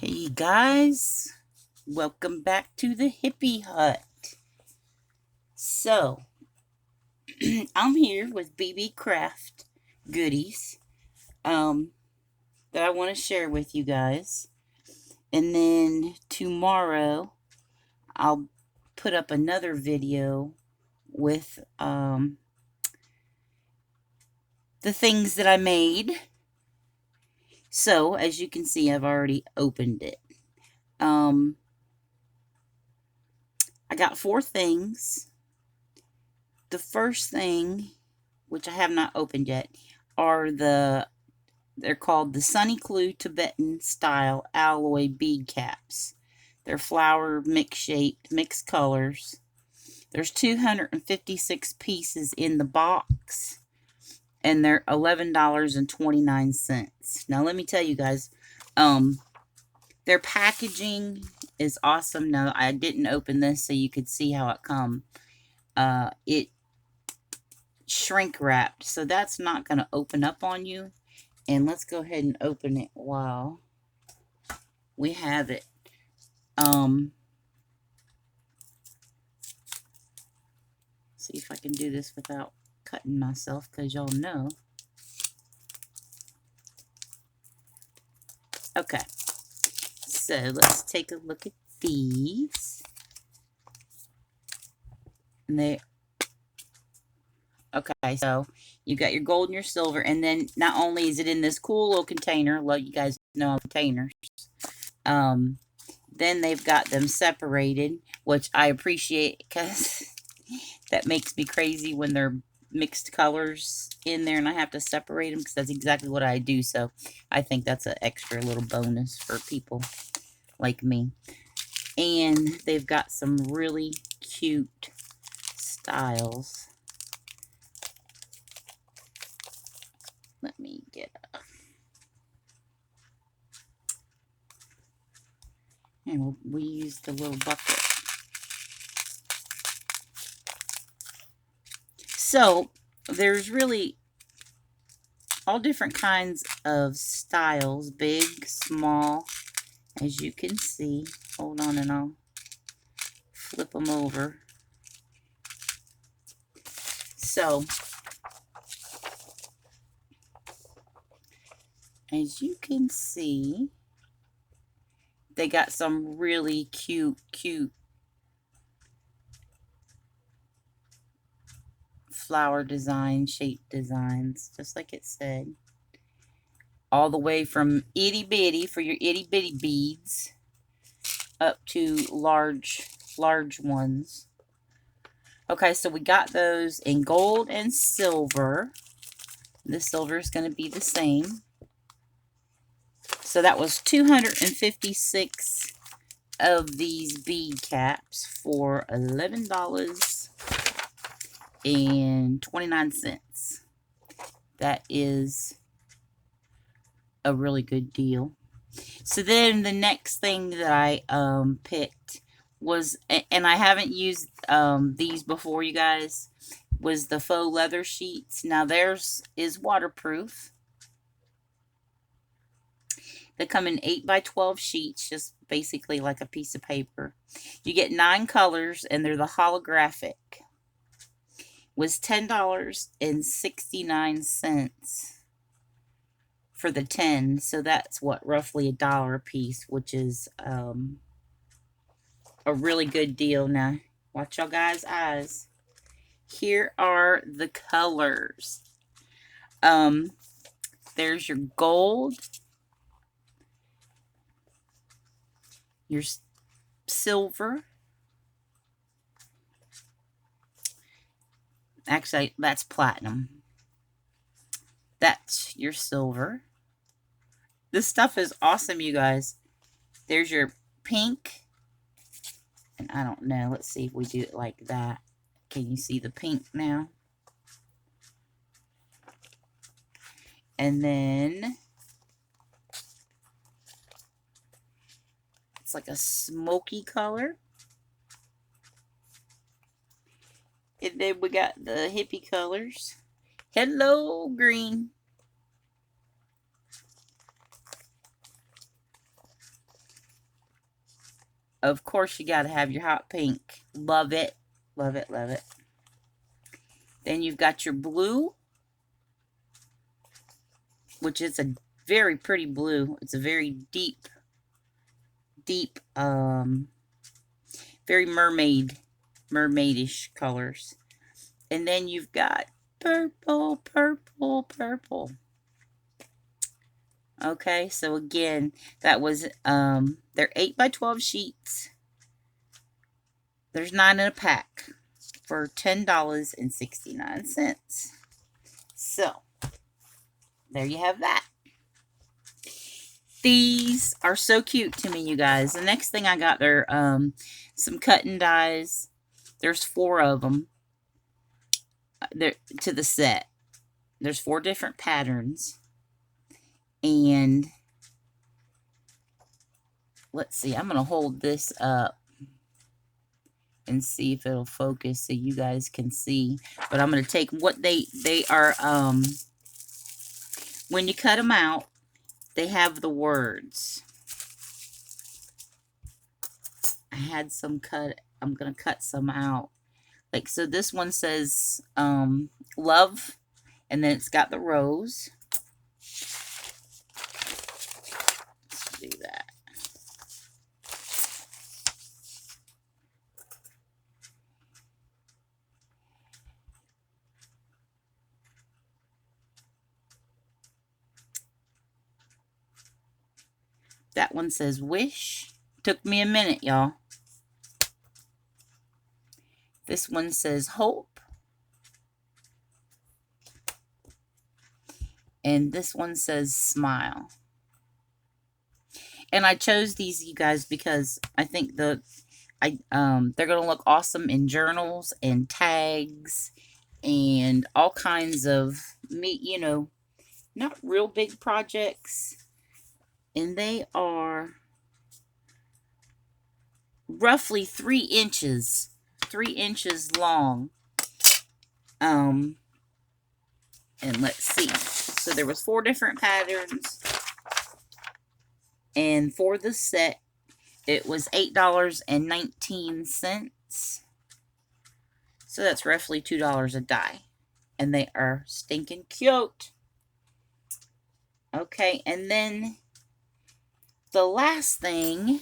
Hey guys, welcome back to the hippie hut. So, I'm here with Beebeecraft goodies that I want to share with you guys. And then tomorrow, I'll put up another video with the things that I made. So, as you can see, I've already opened it. I got 4 things. The first thing, which I have not opened yet, are they're called the Sunny Clue Tibetan style alloy bead caps. They're flower mix shaped, mixed colors. There's 256 pieces in the box, and they're $11.29. Now let me tell you guys, their packaging is awesome. Now I didn't open this so you could see how it come. It shrink wrapped, so that's not going to open up on you. And let's go ahead and open it while we have it. See if I can do this without cutting myself, because y'all know. Okay, so let's take a look at these. And okay, so you got your gold and your silver, and then not only is it in this cool little container, well, you guys know containers, then they've got them separated, which I appreciate, because that makes me crazy when they're mixed colors in there and I have to separate them, because that's exactly what I do. So I think that's an extra little bonus for people like me. And they've got some really cute styles. Let me get up. And we used the little bucket. So there's really all different kinds of styles, big, small, as you can see. Hold on and I'll flip them over. So, as you can see, they got some really cute flower design, shape designs, just like it said. All the way from itty bitty for your itty bitty beads up to large ones. Okay, so we got those in gold and silver. The silver is going to be the same. So that was 256 of these bead caps for $11.29. That is a really good deal. So then the next thing that I picked was, and I haven't used these before, you guys, was the faux leather sheets. Now theirs is waterproof. They come in 8x12 sheets, just basically like a piece of paper. You get 9 colors, and they're the holographic. Was $10.69 for the 10. So that's what, roughly $1 a piece, which is a really good deal. Now, watch y'all guys' eyes. Here are the colors. There's your gold, your silver. Actually, that's platinum. That's your silver. This stuff is awesome, you guys. There's your pink. And I don't know. Let's see if we do it like that. Can you see the pink now? And then it's like a smoky color. And then we got the hippie colors. Hello, green. Of course, you got to have your hot pink. Love it. Love it, love it. Then you've got your blue, which is a very pretty blue. It's a very deep, very mermaidish colors. And then you've got purple, purple, purple. Okay, so again, that was, they're 8 by 12 sheets. There's 9 in a pack for $10.69. So, there you have that. These are so cute to me, you guys. The next thing I got are some cut and dies. There's 4 of them to the set. There's 4 different patterns. And let's see, I'm going to hold this up and see if it'll focus so you guys can see. But I'm going to take what they are, when you cut them out, they have the words. I had some cut, I'm going to cut some out. Like, so this one says, love, and then it's got the rose. Let's do that. That one says wish. Took me a minute, y'all. This one says hope. And this one says smile. And I chose these, you guys, because I think they're going to look awesome in journals and tags and all kinds of, you know, not real big projects. And they are roughly 3 inches long. And let's see. So there was 4 different patterns. And for the set, it was $8.19. So that's roughly $2 a die. And they are stinking cute. Okay, and then the last thing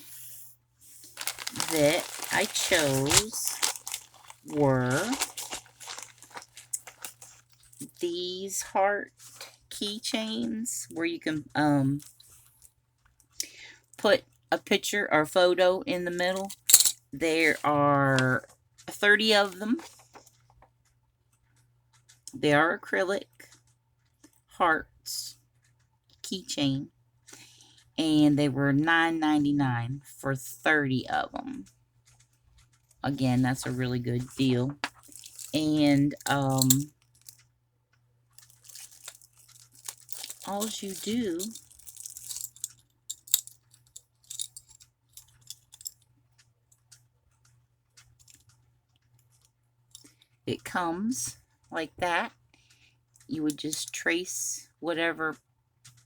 that I chose were these heart keychains where you can put a picture or photo in the middle. There are 30 of them. They are acrylic hearts keychain. And they were $9.99 for 30 of them. Again, that's a really good deal. And all you do it comes like that. You would just trace whatever,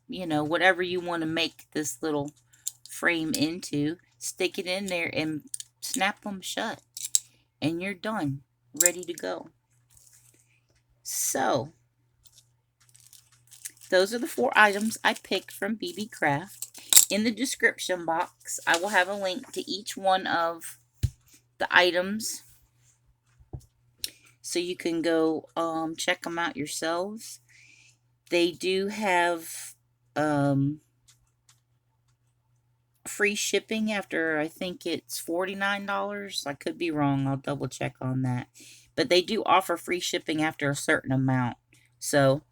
you know, whatever you want to make this little frame into, stick it in there and snap them shut. And you're done, ready to go. So, those are the 4 items I picked from Beebeecraft. In the description box, I will have a link to each one of the items, so you can go check them out yourselves. They do have free shipping after, I think it's $49. I could be wrong. I'll double check on that. But they do offer free shipping after a certain amount. So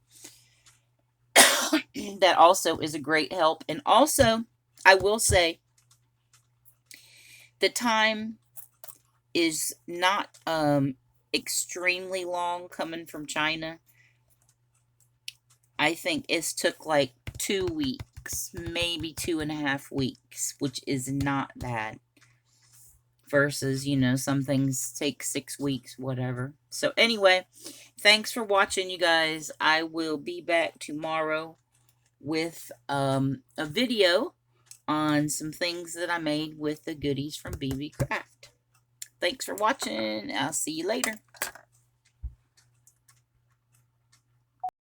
that also is a great help. And also, I will say, the time is not extremely long coming from China. I think it's took like 2 weeks, maybe 2.5 weeks, which is not bad. Versus, you know, some things take 6 weeks, whatever. So anyway, thanks for watching, you guys. I will be back tomorrow with a video on some things that I made with the goodies from Beebeecraft. Thanks for watching. I'll see you later.